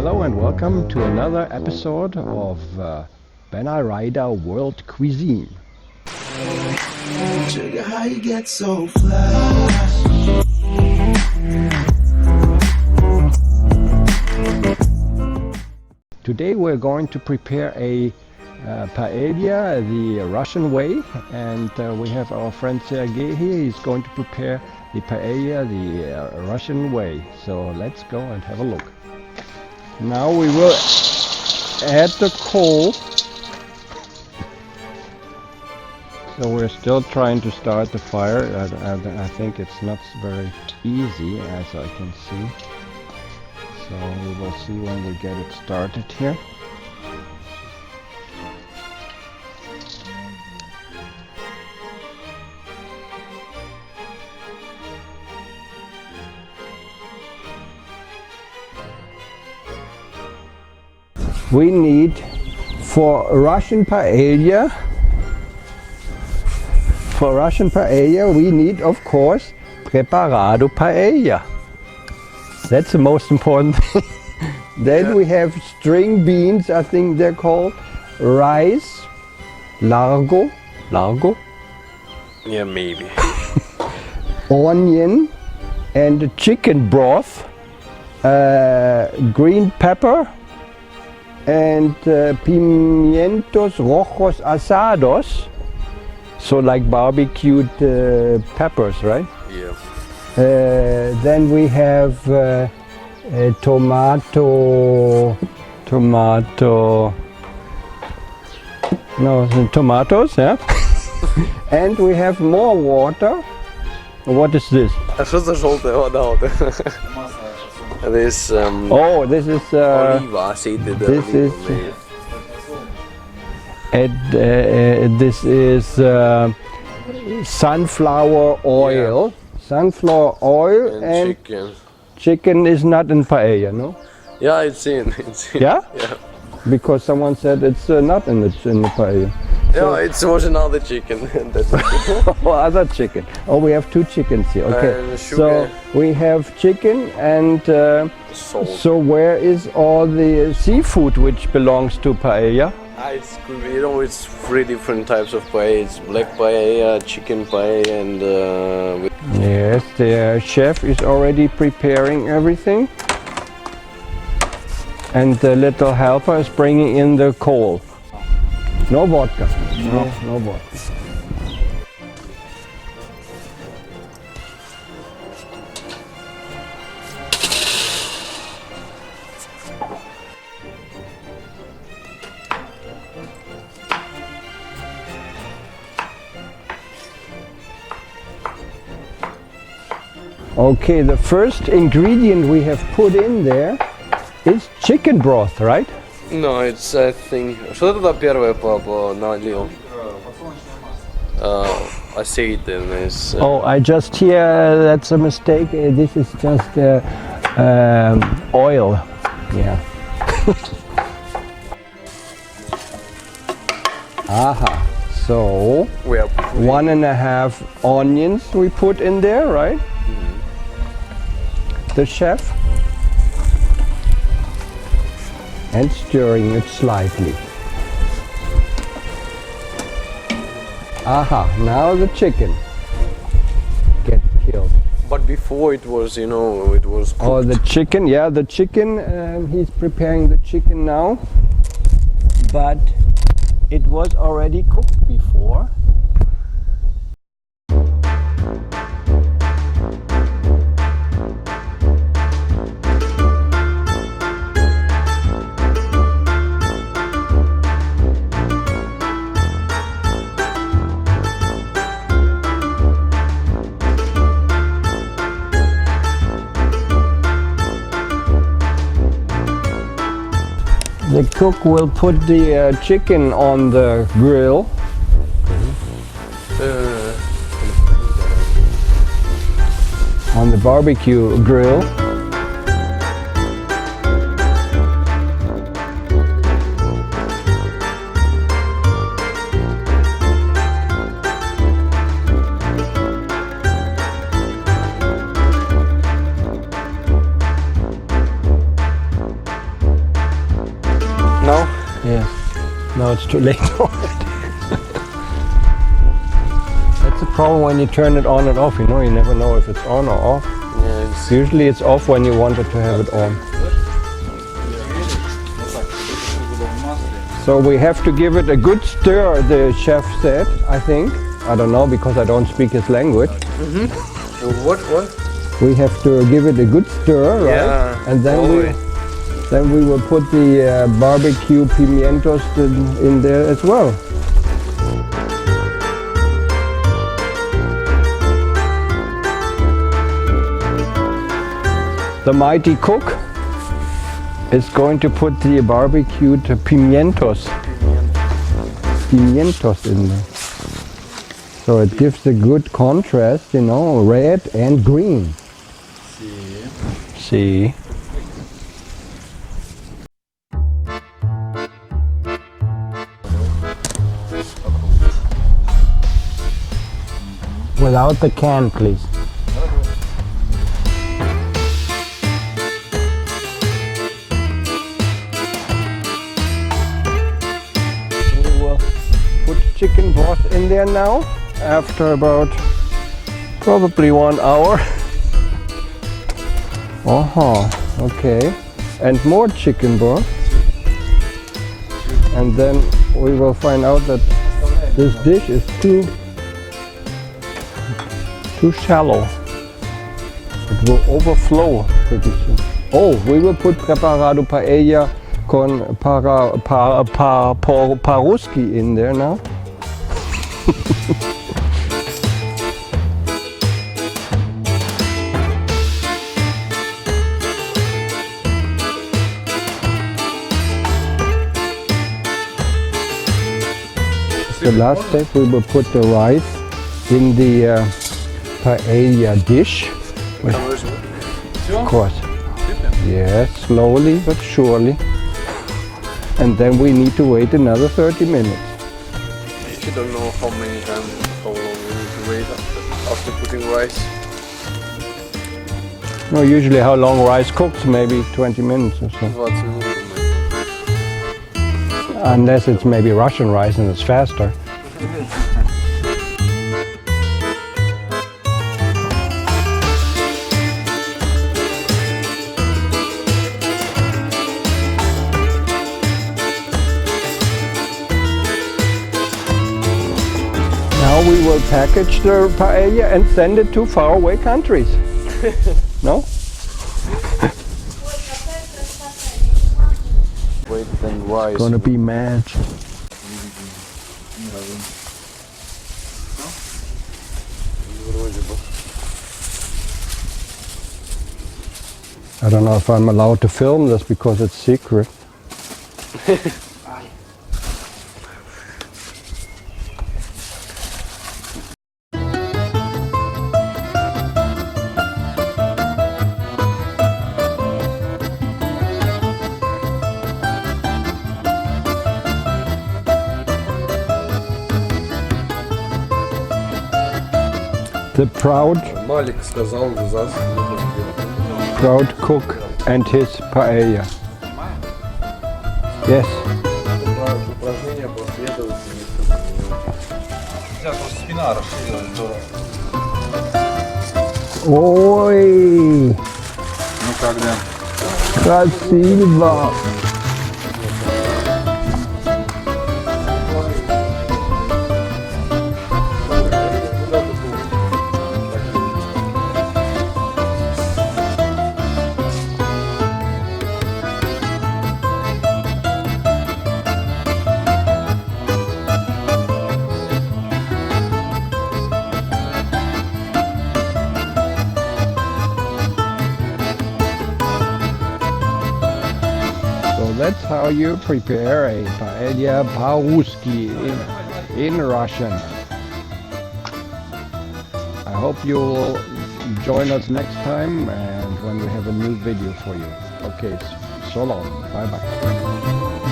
Hello and welcome to another episode of Ben Ryder World Cuisine. Sugar, how you get so fly? Today we're going to prepare a paella the Russian way, and we have our friend Sergey here. He's going to prepare the paella the Russian way. So let's go and have a look. Now we will add the coal. So we're still trying to start the fire. I think it's not very easy, as I can see. So we will see when we get it started here. We need, for Russian paella, we need, of course, preparado paella. That's the most important thing. Then we have string beans, I think they're called, rice, largo, Yeah, maybe. onion, and chicken broth, green pepper, and pimientos rojos asados, so like barbecued peppers, right? Yeah. Then we have tomatoes, yeah. And we have more water. What is this? А что за желтая вода вот? This Oh, this is oliva seeded this olive is this is sunflower oil. Sunflower oil and and chicken. chicken is not in paella, no? Yeah, it's in. Yeah? Yeah. Because someone said it's not in the paella. Yeah, it's was another chicken. That's it. Oh, other chicken. Oh, we have two chickens here. Okay. And So sugar. we have chicken and Salt. so where is all the seafood which belongs to paella? It's it's 3 different types of paella. It's black paella, chicken paella, and Yes, the chef is already preparing everything. And the little helper is bringing in the coal. No vodka. No vodka. Okay, the first ingredient we have put in there is chicken broth, right? no, it's I think. Что туда первое налил? Acetin is. Oh, I just hear that's a mistake. This is just oil. Yeah. Aha. So We are 1.5 onions we put in there, right? The chef. And stirring it slightly. Aha, now the chicken get killed. But before it was, it was cooked. Oh, the chicken, yeah, the chicken, he's preparing the chicken now. But it was already cooked before. The cook will put the chicken on the grill. On the barbecue grill. Yes. No, it's too late. That's the problem when you turn it on and off. You know, you never know if it's on or off. Yeah, Usually it's off when you wanted to have it on. So we have to give it a good stir, the chef said, I think. I don't know because I don't speak his language. What? We have to give it a good stir, right? Yeah, And then we will put the barbecue pimientos in there as well. The mighty cook is going to put the barbecued pimientos in there. So it gives a good contrast, you know, red and green. See. Without the can, please. We will put chicken broth in there now after about probably 1 hour. Okay. And more chicken broth. And then we will find out that this dish is too shallow. It will overflow pretty soon. Oh, we will put preparado paella con po-russki in there now. The last step, we will put the rice in the paella dish. Of course. Yes, slowly but surely. And then we need to wait another 30 minutes. You don't know how long we need to wait after putting rice. No, usually how long rice cooks, maybe 20 minutes or so. Unless it's maybe Russian rice and it's faster. Now we will package the paella and send it to faraway countries. No? Wait, then rice. It's gonna be mad. I don't know if I'm allowed to film this because it's secret. The proud cook and his paella. Yes. Ой, красиво. That's how you prepare a paella po-russki in Russian. I hope you will join us next time and when we have a new video for you. Okay, so long. Bye bye.